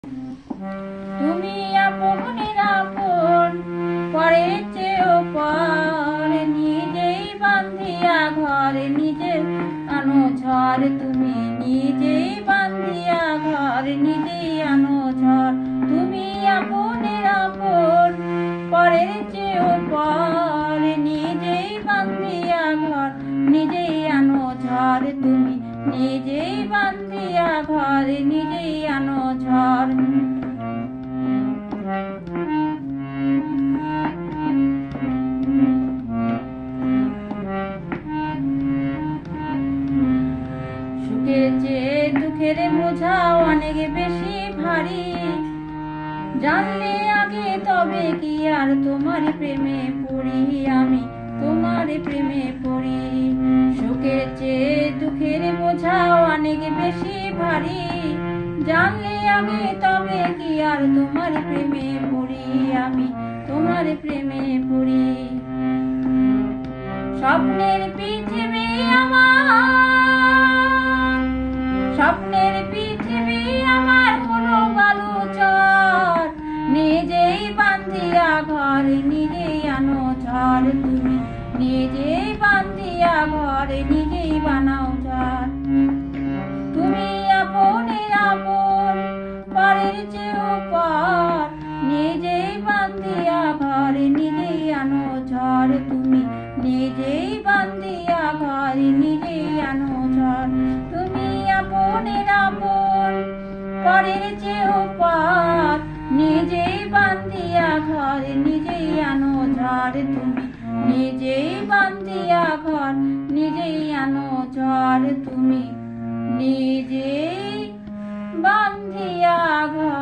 তুমি আপনের আপন, পরের চেয়েও পর, নিজেই বান্ধিয়া ঘর, নিজে আনো ঝড়। তুমি নিজেই বান্ধিয়া ঘর, নিজেই আনো ঝড়। তুমি আপনের আপন, পরের চেয়েও পর, নিজেই বান্ধিয়া ঘর, নিজেই আনো ঝড়। তুমি নিজেই বান্ধিয়া ঘর, নিজেই আনো ঝড়। সুখের চেয়ে দুঃখের বোঝা অনেক বেশি ভারী, জানলে আগে তবে কি আর তোমার প্রেমে পড়ি, আমি তোমার প্রেমে পড়ি। সুখের চেয়ে দুঃখের বোঝা অনেক বেশি ভারী, জানলে আগে তবে কি আর তোমার প্রেমে পড়ি, আমি তোমার প্রেমে পড়ি। স্বপ্নের পৃথিবী আমার, স্বপ্নের পৃথিবী আমার হলো বালুচর, নিজেই বান্ধিয়া ঘর, নিজেই আনো ঝড়। তুমি নিজেই বান্ধিয়া ঘর, নিজেই বানাও ঝড়। তুমি আপনের আপন, পরের চেয়েও পর, নিজেই বান্ধিয়া ঘর, নিজেই আনো ঝড়। তুমি নিজেই বান্ধিয়া ঘর, নিজেই আনো ঝড়। তুমি আপনের আপন, পরের চেয়েও পর, নিজেই বান্ধিয়া ঘর, নিজেই আনো ঝড়। তুমি নিজেই বান্ধিয়া ঘর, নিজেই আনো ঝড়। তুমি নিজেই বান্ধিয়া ঘর।